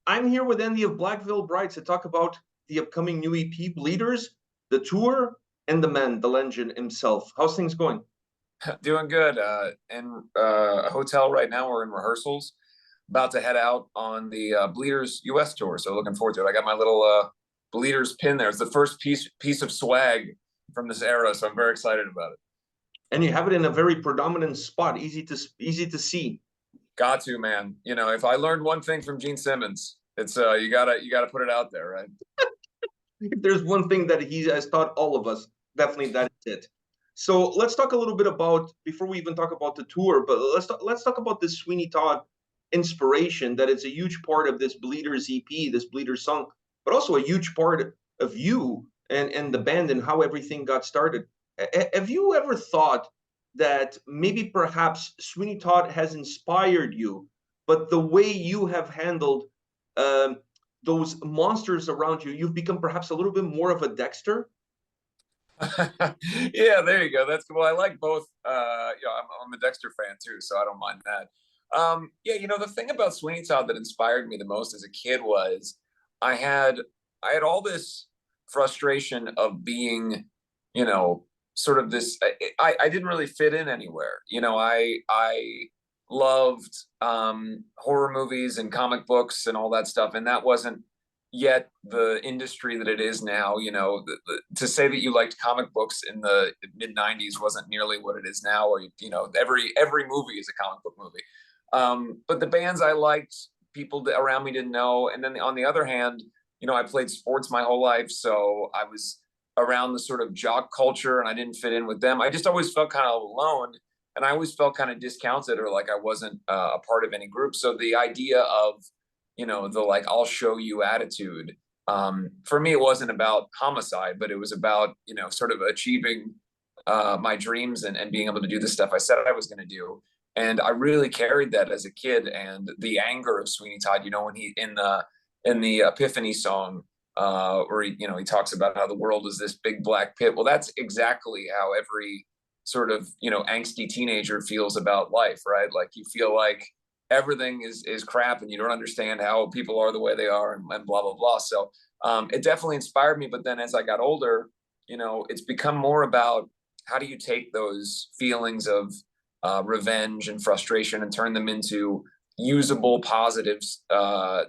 I'm here with Andy of Black Veil Brides to talk about the upcoming new EP, Bleeders, the tour, and the man, the legend himself. How's things going? Doing good. In a hotel right now. We're in rehearsals. About to head out on the Bleeders US tour. So looking forward to it. I got my little Bleeders pin there. It's the first piece of swag from this era, so I'm very excited about it. And you have it in a very predominant spot, easy to see. Got to, man. You know, if I learned one thing from Gene Simmons, it's you gotta put it out there, right? If there's one thing that he has taught all of us, definitely that is it. So let's talk a little bit about before we even talk about the tour, but let's talk about this Sweeney Todd inspiration that it's a huge part of this Bleeders EP, this Bleeders song, but also a huge part of you and the band and how everything got started. Have you ever thought that maybe perhaps Sweeney Todd has inspired you, but the way you have handled um, those monsters around you, you've become perhaps a little bit more of a Dexter? Yeah, there you go. That's well. I like both. I'm a Dexter fan too, so I don't mind that. Yeah, the thing about Sweeney Todd that inspired me the most as a kid was I had I had all this frustration of being, you know, sort of this. I didn't really fit in anywhere. I loved horror movies and comic books and all that stuff, and that wasn't yet the industry that it is now. To say that you liked comic books in the mid 90s wasn't nearly what it is now, or every movie is a comic book movie. But the bands I liked, people around me didn't know. And then on the other hand, I played sports my whole life, so I was around the sort of jock culture, and I didn't fit in with them. I just always felt kind of alone, and I always felt kind of discounted, or like I wasn't a part of any group. So the idea of the like I'll show you attitude, for me it wasn't about homicide, but it was about sort of achieving my dreams and being able to do the stuff I said I was going to do. And I really carried that as a kid. And the anger of Sweeney Todd, when he in the Epiphany song, where he talks about how the world is this big black pit. Well, that's exactly how every sort of angsty teenager feels about life, right? Like you feel like everything is crap, and you don't understand how people are the way they are, and blah blah blah. So it definitely inspired me. But then as I got older, it's become more about how do you take those feelings of revenge and frustration and turn them into usable positives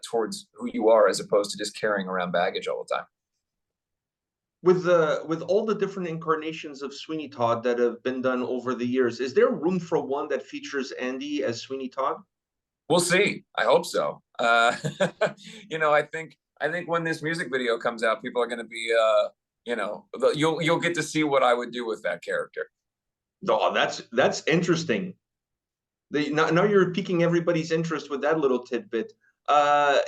towards who you are, as opposed to just carrying around baggage all the time. With all the different incarnations of Sweeney Todd that have been done over the years, is there room for one that features Andy as Sweeney Todd? We'll see. I hope so. I think when this music video comes out, people are going to be, you'll get to see what I would do with that character. Oh, that's interesting. Now you're piquing everybody's interest with that little tidbit. Uh,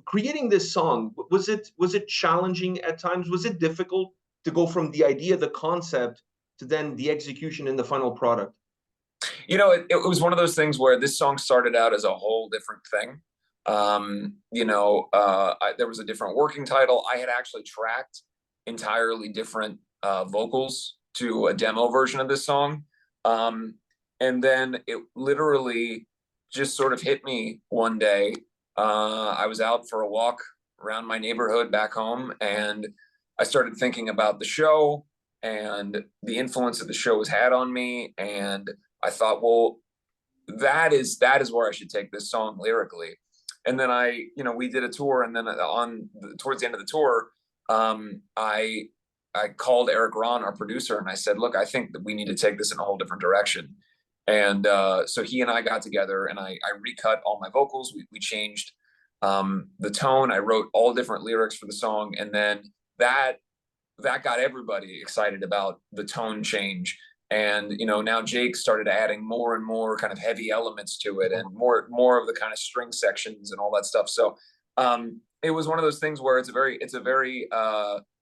Creating this song, was it challenging at times? Was it difficult to go from the idea, the concept, to then the execution and the final product? It was one of those things where this song started out as a whole different thing. There was a different working title. I had actually tracked entirely different vocals to a demo version of this song. And then it literally just sort of hit me one day. I was out for a walk around my neighborhood back home, and I started thinking about the show and the influence that the show has had on me. And I thought, well, that is where I should take this song lyrically. And then we did a tour, and then towards the end of the tour, I called Eric Ron, our producer, and I said, look, I think that we need to take this in a whole different direction. And so he and I got together, and I recut all my vocals. We changed the tone. I wrote all different lyrics for the song, and then that got everybody excited about the tone change. And now Jake started adding more and more kind of heavy elements to it, and more of the kind of string sections and all that stuff. So it was one of those things where it's a very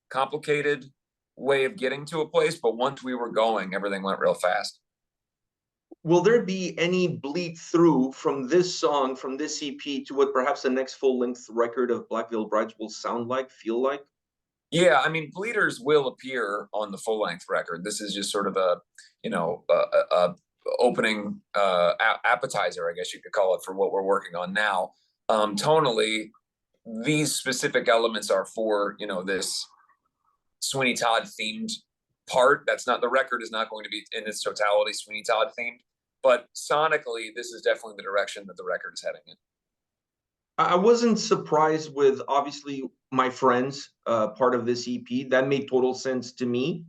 complicated way of getting to a place, but once we were going, everything went real fast. Will there be any bleed through from this song, from this EP, to what perhaps the next full length record of Black Veil Brides will sound like, feel like? Yeah, I mean, Bleeders will appear on the full length record. This is just sort of a opening appetizer, I guess you could call it, for what we're working on now. Tonally, these specific elements are for, you know, this Sweeney Todd themed part. That's not, the record is not going to be in its totality Sweeney Todd themed, but sonically, this is definitely the direction that the record is heading in. I wasn't surprised with obviously my friends part of this EP. That made total sense to me.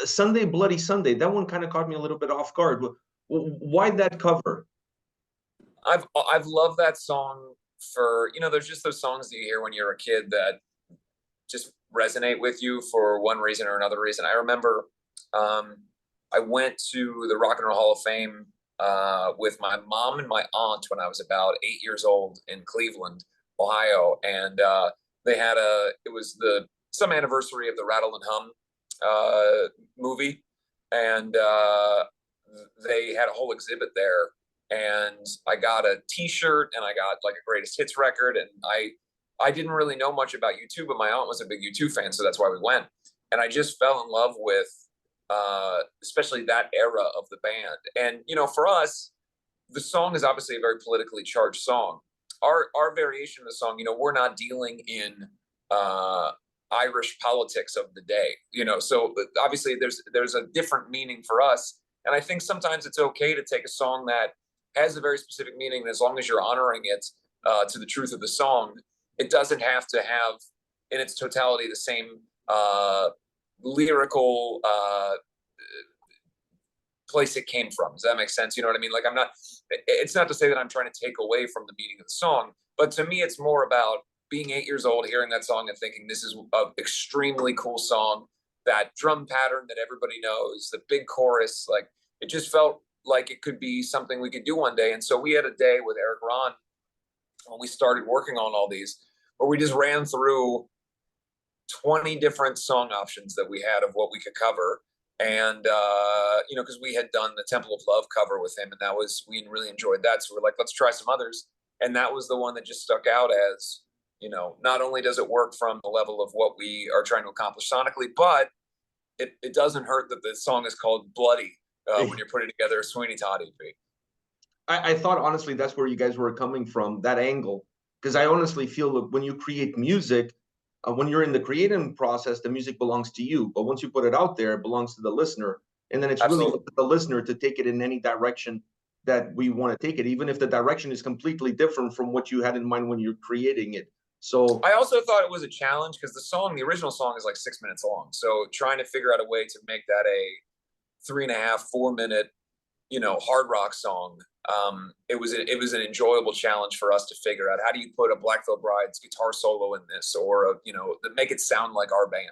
Sunday Bloody Sunday, that one kind of caught me a little bit off guard. Why that cover? I've loved that song for, you know, there's just those songs that you hear when you're a kid that just resonate with you for one reason or another reason. I remember I went to the Rock and Roll Hall of Fame with my mom and my aunt when I was about 8 years old in Cleveland, Ohio, and they had it was some anniversary of the Rattle and Hum movie, and they had a whole exhibit there, and I got a T-shirt and I got like a greatest hits record, and I didn't really know much about U2, but my aunt was a big U2 fan, so that's why we went, and I just fell in love with especially that era of the band. And you know, for us, the song is obviously a very politically charged song. Our variation of the song, you know, we're not dealing in Irish politics of the day, you know, so obviously there's a different meaning for us. And I think sometimes it's okay to take a song that has a very specific meaning, and as long as you're honoring it to the truth of the song, it doesn't have to have in its totality the same lyrical place it came from. Does that make sense? You know what I mean? Like, it's not to say that I'm trying to take away from the meaning of the song, but to me, it's more about being 8 years old, hearing that song and thinking this is an extremely cool song, that drum pattern that everybody knows, the big chorus, like it just felt like it could be something we could do one day. And so we had a day with Eric Ron when we started working on all these, where we just ran through 20 different song options that we had of what we could cover. And, you know, because we had done the Temple of Love cover with him, and we really enjoyed that. So we're like, let's try some others. And that was the one that just stuck out as, you know, not only does it work from the level of what we are trying to accomplish sonically, but it doesn't hurt that the song is called Bloody when you're putting together a Sweeney Todd EP. I thought honestly that's where you guys were coming from, that angle, because I honestly feel that when you create music, when you're in the creating process, the music belongs to you. But once you put it out there, it belongs to the listener. And then it's Absolutely. Really up to the listener to take it in any direction that we want to take it, even if the direction is completely different from what you had in mind when you're creating it. So I also thought it was a challenge because the original song is like 6 minutes long. So trying to figure out a way to make that a 3.5, 4 minute, you know, hard rock song. It was an enjoyable challenge for us to figure out, how do you put a Black Veil Bride's guitar solo in this, or you know, make it sound like our band.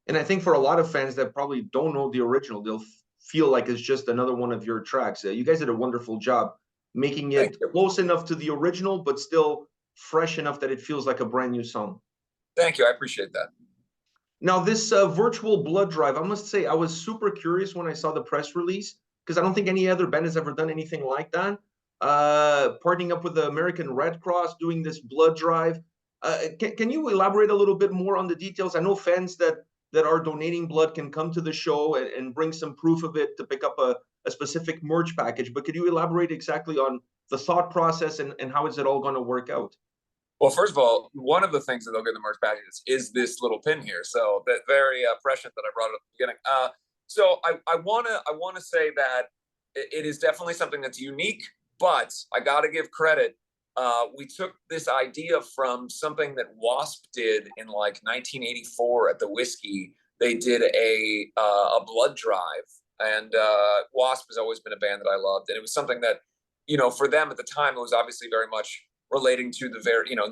And I think for a lot of fans that probably don't know the original, they'll feel like it's just another one of your tracks. You guys did a wonderful job making it close enough to the original, but still fresh enough that it feels like a brand new song. Thank you. I appreciate that. Now, this virtual blood drive, I must say, I was super curious when I saw the press release, because I don't think any other band has ever done anything like that. Partnering up with the American Red Cross, doing this blood drive. Can you elaborate a little bit more on the details? I know fans that are donating blood can come to the show and bring some proof of it to pick up a specific merch package, but could you elaborate exactly on the thought process and how is it all going to work out? Well, first of all, one of the things that they'll get in the merch packages is this little pin here. So that very prescient that I brought it at the beginning. So I wanna say that it is definitely something that's unique, but I gotta give credit. We took this idea from something that Wasp did in like 1984 at the Whiskey. They did a blood drive, and Wasp has always been a band that I loved, and it was something that, you know, for them at the time, it was obviously very much relating to the very, you know,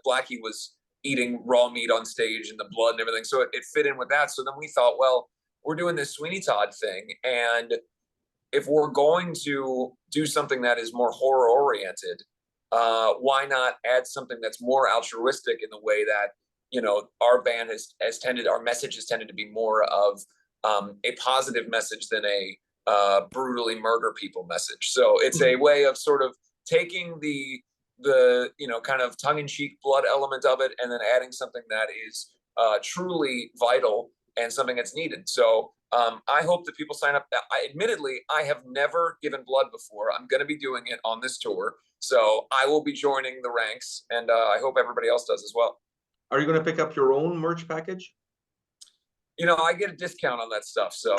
Blackie was eating raw meat on stage and the blood and everything, so it fit in with that. So then we thought, well, we're doing this Sweeney Todd thing, and if we're going to do something that is more horror oriented, why not add something that's more altruistic in the way that, you know, our band our message has tended to be more of a positive message than a brutally murder people message. So it's a way of sort of taking the you know, kind of tongue-in-cheek blood element of it, and then adding something that is truly vital and something that's needed. So I hope that people sign up. Admittedly, I have never given blood before. I'm going to be doing it on this tour, so I will be joining the ranks, and I hope everybody else does as well. Are you going to pick up your own merch package? I get a discount on that stuff, so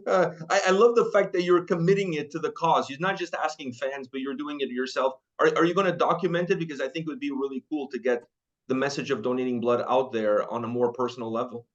I love the fact that you're committing it to the cause. You're not just asking fans, but you're doing it yourself. Are you going to document it? Because I think it would be really cool to get the message of donating blood out there on a more personal level.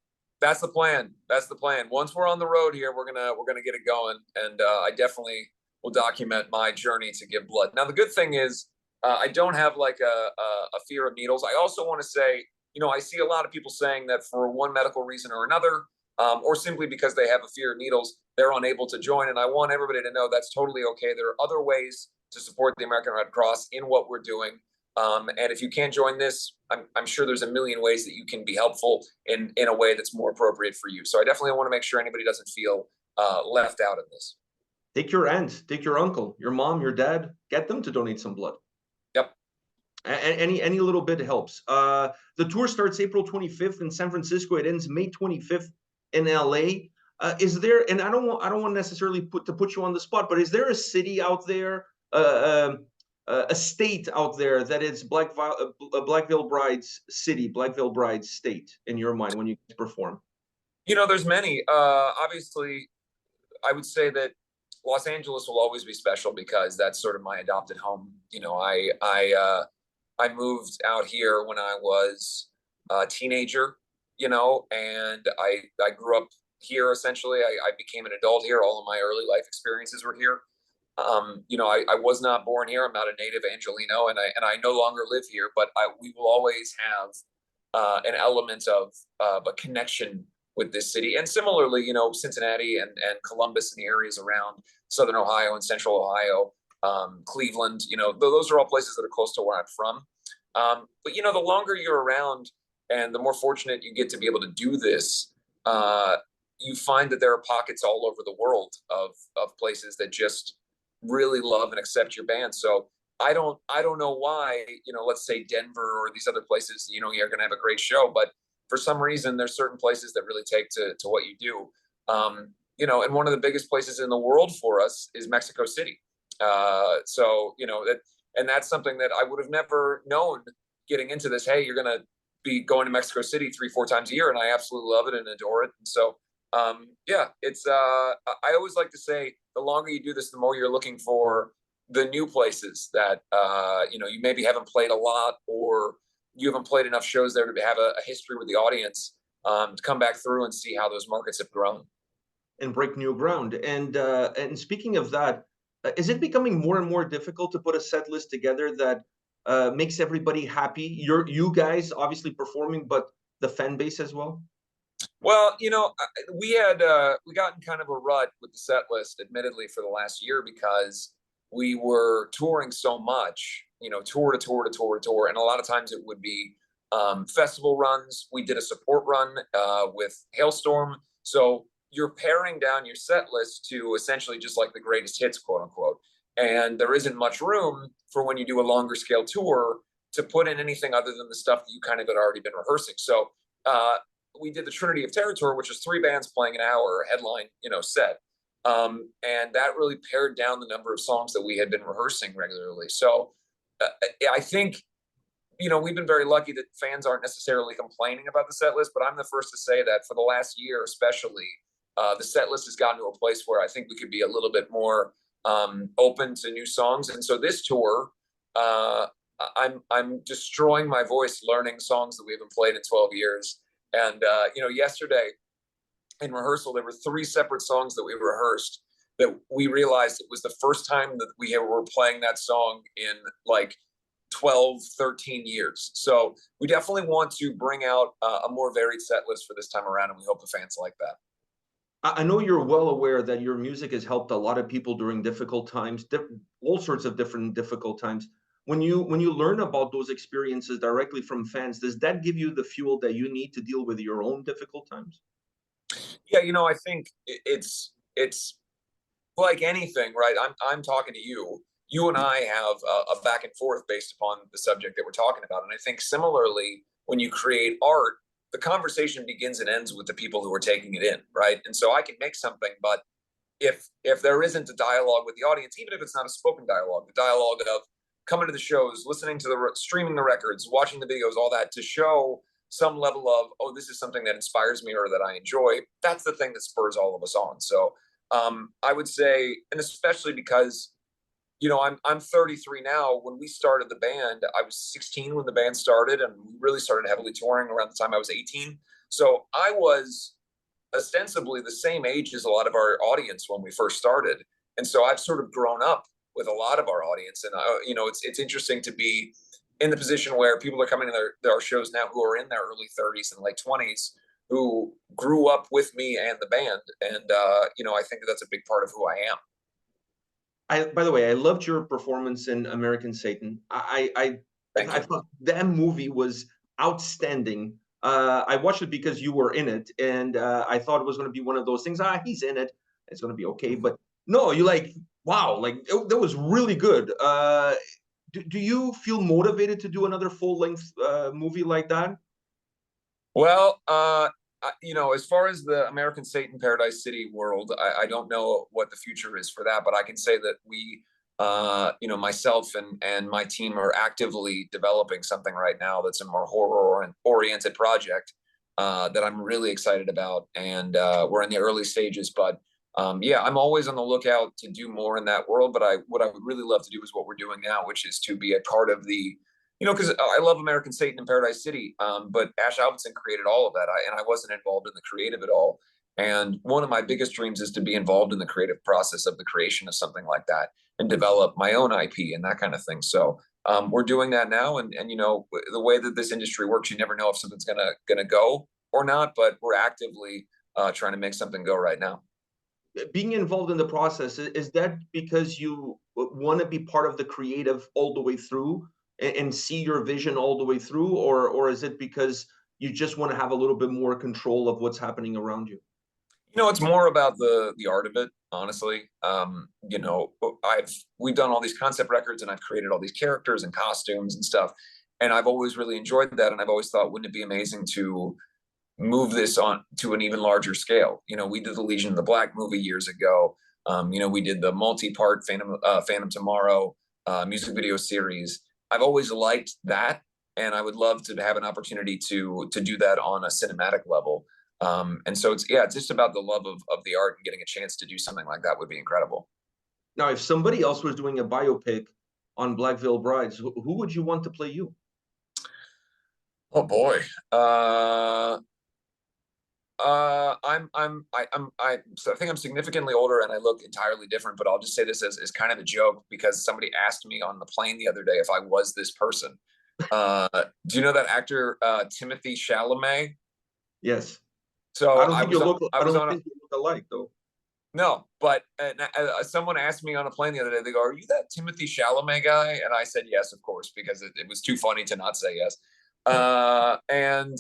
that's the plan. That's the plan. Once we're on the road here, we're gonna get it going, and I definitely will document my journey to give blood. Now, the good thing is, I don't have like a fear of needles. I also want to say, I see a lot of people saying that for one medical reason or another, or simply because they have a fear of needles, they're unable to join. And I want everybody to know that's totally okay. There are other ways to support the American Red Cross in what we're doing. And if you can't join this, I'm sure there's a million ways that you can be helpful in a way that's more appropriate for you. So I definitely want to make sure anybody doesn't feel left out of this. Take your aunt, take your uncle, your mom, your dad, get them to donate some blood. Yep. Any little bit helps. The tour starts April 25th in San Francisco. It ends May 25th in LA. Is there, and I don't want necessarily put you on the spot, but is there a city out there, a state out there that is Black Veil Bride's city, Black Veil Bride's state in your mind when you perform? There's many. Obviously, I would say that Los Angeles will always be special because that's sort of my adopted home. I moved out here when I was a teenager, and I grew up here essentially. I became an adult here. All of my early life experiences were here. I was not born here. I'm not a native Angelino, and I no longer live here. But we will always have an element of a connection with this city. And similarly, Cincinnati and Columbus and the areas around Southern Ohio and Central Ohio, Cleveland, those are all places that are close to where I'm from. But the longer you're around and the more fortunate you get to be able to do this, you find that there are pockets all over the world of places that just really love and accept your band. So I don't know why, let's say Denver or these other places, you're going to have a great show, but for some reason, there's certain places that really take to what you do. And one of the biggest places in the world for us is Mexico City. And that's something that I would have never known getting into this. Hey, you're going to be going to Mexico City 3-4 times a year. And I absolutely love it and adore it. And so, I always like to say the longer you do this, the more you're looking for the new places that, you maybe haven't played a lot, or you haven't played enough shows there to have a history with the audience, to come back through and see how those markets have grown and break new ground. And speaking of that, is it becoming more and more difficult to put a set list together that makes everybody happy? You guys obviously performing, but the fan base as well. Well, we got in kind of a rut with the set list, admittedly, for the last year because we were touring so much, tour to tour to tour to tour. And a lot of times it would be festival runs. We did a support run with Hailstorm. So you're paring down your set list to essentially just like the greatest hits, quote unquote. And there isn't much room for when you do a longer scale tour to put in anything other than the stuff that you kind of had already been rehearsing. So we did the Trinity of Terror tour, which is 3 bands playing an hour headline, set. And that really pared down the number of songs that we had been rehearsing regularly. So I think, we've been very lucky that fans aren't necessarily complaining about the set list, but I'm the first to say that for the last year, especially, the set list has gotten to a place where I think we could be a little bit more open to new songs. And so this tour, I'm destroying my voice learning songs that we haven't played in 12 years. And, yesterday in rehearsal, there were 3 separate songs that we rehearsed that we realized it was the first time that we were playing that song in like 12, 13 years. So we definitely want to bring out a more varied set list for this time around, and we hope the fans like that. I know you're well aware that your music has helped a lot of people during difficult times, all sorts of different difficult times. When you learn about those experiences directly from fans, does that give you the fuel that you need to deal with your own difficult times? Yeah, I think it's like anything, right? I'm talking to you. You and I have a back and forth based upon the subject that we're talking about. And I think similarly, when you create art, the conversation begins and ends with the people who are taking it in, right? And so I can make something, but if there isn't a dialogue with the audience, even if it's not a spoken dialogue, the dialogue of coming to the shows, listening to streaming the records, watching the videos, all that, to show some level of, oh, this is something that inspires me or that I enjoy, that's the thing that spurs all of us on. So I would say, and especially because, you know, I'm 33 now. When we started the band, I was 16 when the band started, and we really started heavily touring around the time I was 18. So I was ostensibly the same age as a lot of our audience when we first started. And so I've sort of grown up with a lot of our audience. And, you know, it's interesting to be in the position where people are coming to our shows now who are in their early 30s and late 20s, who grew up with me and the band. And, you know, I think that's a big part of who I am. By the way, I loved your performance in American Satan. I thought that movie was outstanding. I watched it because you were in it, and I thought it was going to be one of those things. He's in it; it's going to be okay. But no, you like, wow, like that was really good. Do you feel motivated to do another full length movie like that? Well, you know, as far as the American Satan Paradise City world, I don't know what the future is for that, but I can say that we, you know, myself and my team are actively developing something right now that's a more horror-oriented project that I'm really excited about, and we're in the early stages. But yeah, I'm always on the lookout to do more in that world. But what I would really love to do is what we're doing now, which is to be a part of the, you know, because I love American Satan and Paradise City, but Ash Alvinson created all of that, and I wasn't involved in the creative at all. And one of my biggest dreams is to be involved in the creative process of the creation of something like that and develop my own IP and that kind of thing. So we're doing that now, and you know, the way that this industry works, you never know if something's gonna go or not, but we're actively trying to make something go right now. Being involved in the process, is that because you want to be part of the creative all the way through and see your vision all the way through, or is it because you just want to have a little bit more control of what's happening around you? You know, it's more about the art of it, honestly. You know, we've done all these concept records, and I've created all these characters and costumes and stuff, and I've always really enjoyed that. And I've always thought, wouldn't it be amazing to move this on to an even larger scale? You know, we did the Legion of the Black movie years ago. You know, we did the multi-part Phantom Tomorrow music video series. I've always liked that, and I would love to have an opportunity to do that on a cinematic level. And so it's, yeah, it's just about the love of the art, and getting a chance to do something like that would be incredible. Now, if somebody else was doing a biopic on Black Veil Brides, who would you want to play you? Oh boy. So I think I'm significantly older and I look entirely different, but I'll just say this as kind of a joke, because somebody asked me on the plane the other day if I was this person. Do you know that actor, Timothy Chalamet? Yes. So I don't think you look alike, though. no, but someone asked me on a plane the other day, they go, "Are you that Timothy Chalamet guy?" And I said, yes, of course, because it was too funny to not say yes. And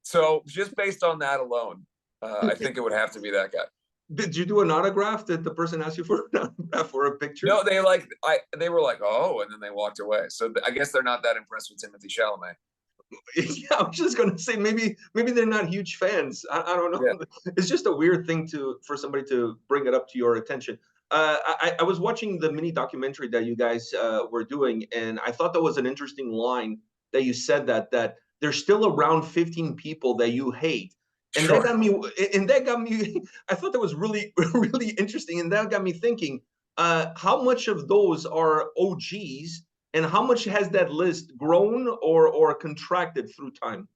so just based on that alone, I think it would have to be that guy. Did you do an autograph? Did the person ask you for an autograph or a picture? No, they were like, "Oh," and then they walked away. So I guess they're not that impressed with Timothy Chalamet. Yeah, I was just gonna say maybe they're not huge fans. I don't know. Yeah. It's just a weird thing for somebody to bring it up to your attention. I was watching the mini documentary that you guys were doing, and I thought that was an interesting line that you said that there's still around 15 people that you hate. And Sure. that got me, I thought that was really, really interesting. And that got me thinking, how much of those are OGs, and how much has that list grown or contracted through time?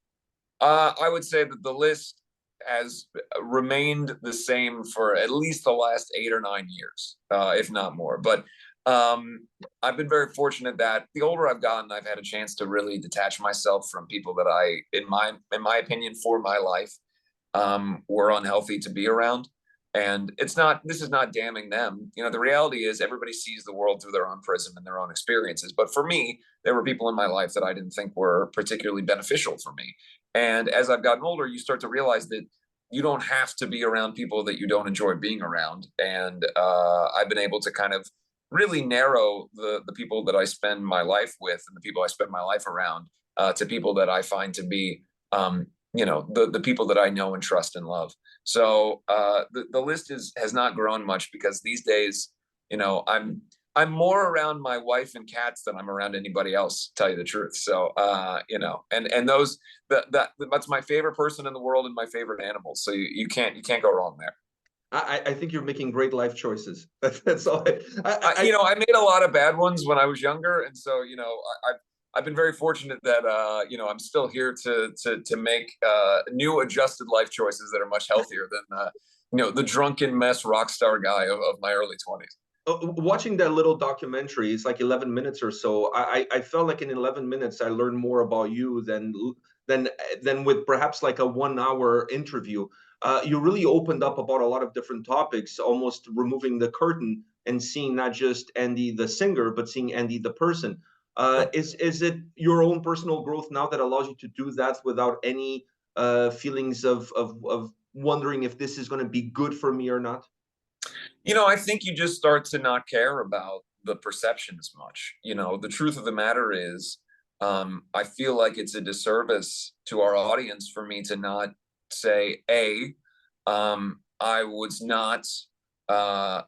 I would say that the list has remained the same for at least the last 8 or 9 years, if not more. But I've been very fortunate that the older I've gotten, I've had a chance to really detach myself from people that in my opinion, for my life, were unhealthy to be around. And this is not damning them. You know, the reality is everybody sees the world through their own prism and their own experiences. But for me, there were people in my life that I didn't think were particularly beneficial for me. And as I've gotten older, you start to realize that you don't have to be around people that you don't enjoy being around. And I've been able to kind of really narrow the people that I spend my life with and the people I spend my life around to people that I find to be the people that I know and trust and love. So the list has not grown much because these days, I'm more around my wife and cats than I'm around anybody else, to tell you the truth. So and those that's my favorite person in the world and my favorite animals. So you can't go wrong there. I think you're making great life choices. That's all. I made a lot of bad ones when I was younger, and so I've been very fortunate that I'm still here to make new adjusted life choices that are much healthier than the drunken mess rock star guy of my early 20s. Watching that little documentary, it's like 11 minutes or so. I felt like in 11 minutes I learned more about you than than with perhaps like a 1 hour interview. You really opened up about a lot of different topics, almost removing the curtain and seeing not just Andy the singer, but seeing Andy the person. Is it your own personal growth now that allows you to do that without any feelings of wondering if this is going to be good for me or not? I think you just start to not care about the perception as much. The truth of the matter is, I feel like it's a disservice to our audience for me to not say, I was not uh,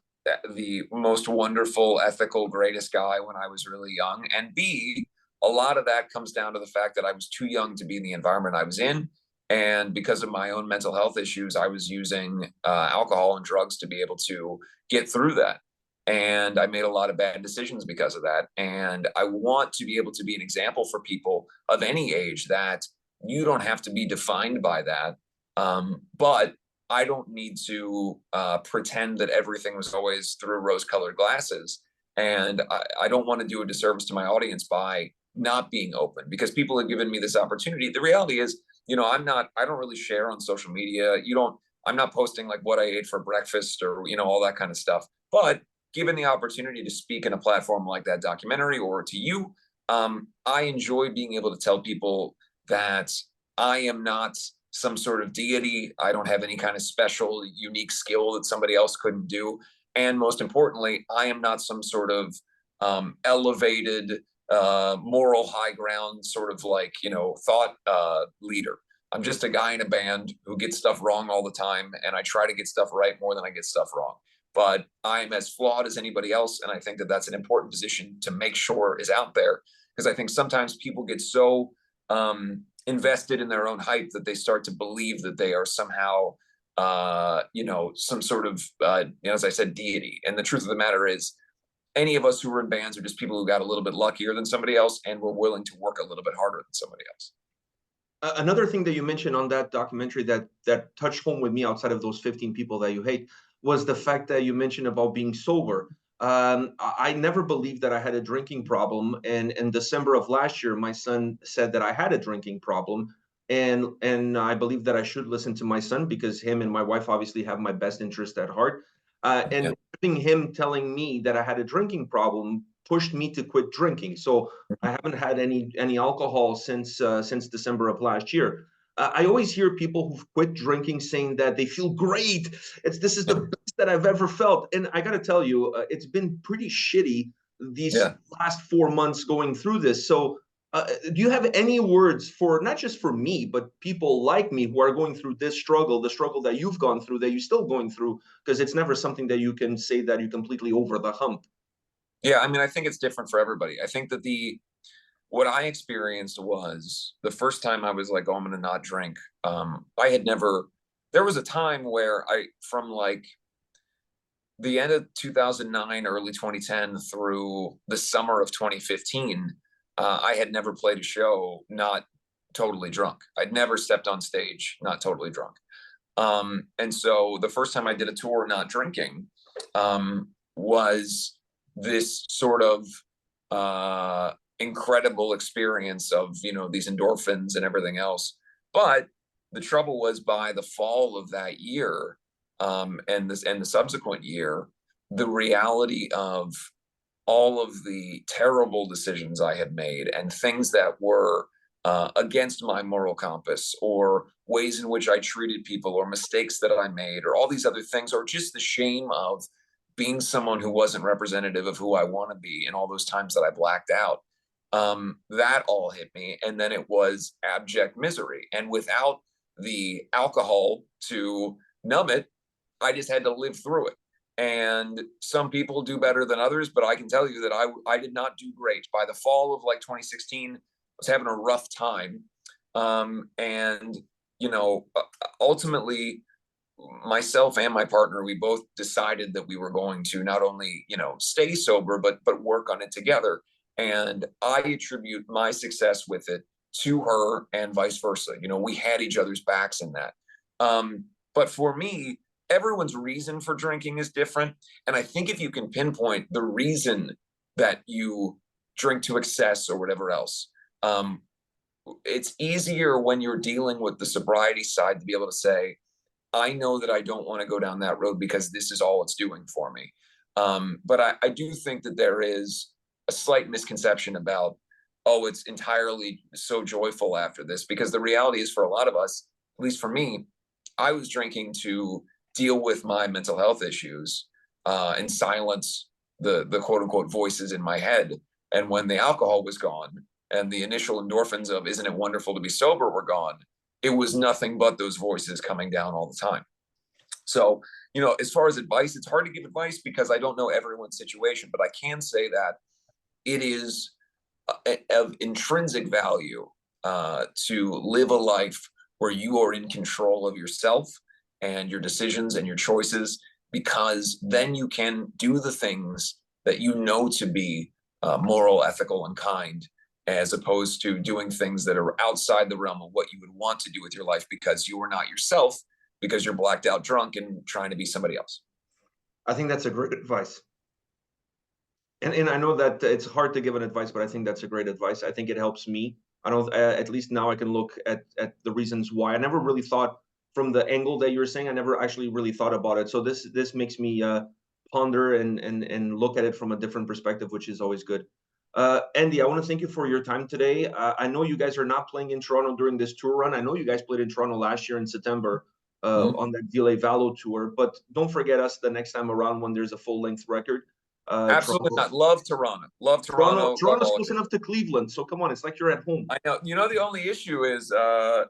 the most wonderful, ethical, greatest guy when I was really young, and B, a lot of that comes down to the fact that I was too young to be in the environment I was in. And because of my own mental health issues, I was using alcohol and drugs to be able to get through that. And I made a lot of bad decisions because of that. And I want to be able to be an example for people of any age that you don't have to be defined by that. But I don't need to pretend that everything was always through rose-colored glasses. And I don't want to do a disservice to my audience by not being open, because people have given me this opportunity. The reality is, I don't really share on social media. I'm not posting like what I ate for breakfast or, all that kind of stuff. But given the opportunity to speak in a platform like that documentary or to you, I enjoy being able to tell people that I am not some sort of deity. I don't have any kind of special, unique skill that somebody else couldn't do. And most importantly, I am not some sort of elevated, moral high ground sort of like, thought leader. I'm just a guy in a band who gets stuff wrong all the time, and I try to get stuff right more than I get stuff wrong. But I'm as flawed as anybody else, and I think that that's an important position to make sure is out there, because I think sometimes people get so invested in their own hype that they start to believe that they are somehow some sort of as I said, deity. And the truth of the matter is, any of us who are in bands are just people who got a little bit luckier than somebody else and were willing to work a little bit harder than somebody else. Another thing that you mentioned on that documentary that touched home with me outside of those 15 people that you hate was the fact that you mentioned about being sober. I never believed that I had a drinking problem, and in December of last year, my son said that I had a drinking problem, and I believe that I should listen to my son because him and my wife obviously have my best interest at heart. And having him telling me that I had a drinking problem pushed me to quit drinking. So I haven't had any alcohol since December of last year. I always hear people who've quit drinking saying that they feel great. This is the best that I've ever felt, and I got to tell you, it's been pretty shitty these last 4 months going through this. So, do you have any words for not just for me, but people like me who are going through this struggle, the struggle that you've gone through, that you're still going through? Because it's never something that you can say that you're completely over the hump. Yeah, I mean, I think it's different for everybody. I think that what I experienced was the first time I was like, oh, I'm going to not drink. I had never, there was a time where from like the end of 2009, early 2010 through the summer of 2015, I had never played a show not totally drunk. I'd never stepped on stage not totally drunk. And so the first time I did a tour not drinking was this sort of incredible experience of these endorphins and everything else. But the trouble was, by the fall of that year, and the subsequent year, the reality of all of the terrible decisions I had made and things that were against my moral compass, or ways in which I treated people, or mistakes that I made, or all these other things, or just the shame of being someone who wasn't representative of who I want to be, and all those times that I blacked out, that all hit me. And then it was abject misery. And without the alcohol to numb it. I just had to live through it. And some people do better than others, but I can tell you that I did not do great. By the fall of like 2016, I was having a rough time. And, you know, ultimately, myself and my partner, we both decided that we were going to not only, you know, stay sober, but work on it together. And I attribute my success with it to her and vice versa. You know, we had each other's backs in that. But for me, everyone's reason for drinking is different. And I think if you can pinpoint the reason that you drink to excess or whatever else, it's easier when you're dealing with the sobriety side to be able to say, I know that I don't want to go down that road because this is all it's doing for me. But I do think that there is a slight misconception about, oh, it's entirely so joyful after this, because the reality is for a lot of us, at least for me, I was drinking to deal with my mental health issues and silence the quote unquote voices in my head. And when the alcohol was gone and the initial endorphins of isn't it wonderful to be sober were gone, it was nothing but those voices coming down all the time. So, you know, as far as advice, it's hard to give advice because I don't know everyone's situation, but I can say that it is of intrinsic value to live a life where you are in control of yourself and your decisions and your choices, because then you can do the things that you know to be moral, ethical, and kind, as opposed to doing things that are outside the realm of what you would want to do with your life because you are not yourself, because you're blacked out drunk and trying to be somebody else. I think that's a great advice. And I know that it's hard to give an advice, but I think that's a great advice. I think it helps me. I don't, at least now I can look at the reasons why. I never really thought from the angle that you're saying. I never actually really thought about it. So this makes me ponder and look at it from a different perspective, which is always good. Andy, I want to thank you for your time today. I know you guys are not playing in Toronto during this tour run. I know you guys played in Toronto last year in September on that Ville Valo tour, but don't forget us the next time around when there's a full-length record. Absolutely Toronto, not. Love Toronto. Love Toronto. Toronto's close enough to Cleveland, so come on, it's like you're at home. I know. You know, the only issue is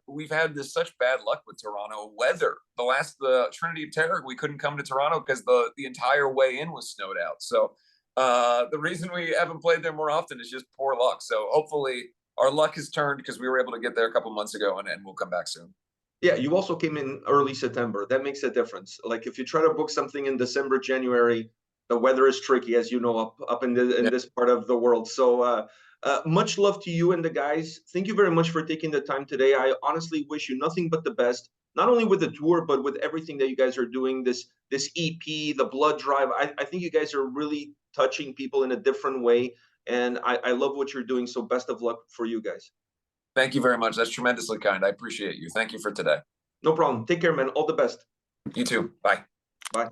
we've had this such bad luck with Toronto weather. The Trinity of Terror, we couldn't come to Toronto because the entire way in was snowed out. So the reason we haven't played there more often is just poor luck. So hopefully our luck has turned because we were able to get there a couple months ago, and we'll come back soon. Yeah, you also came in early September. That makes a difference. Like if you try to book something in December, January, the weather is tricky, as you know, up in this part of the world. So much love to you and the guys. Thank you very much for taking the time today. I honestly wish you nothing but the best, not only with the tour, but with everything that you guys are doing, this EP, the blood drive. I think you guys are really touching people in a different way. And I love what you're doing. So best of luck for you guys. Thank you very much. That's tremendously kind. I appreciate you. Thank you for today. No problem. Take care, man. All the best. You too. Bye. Bye.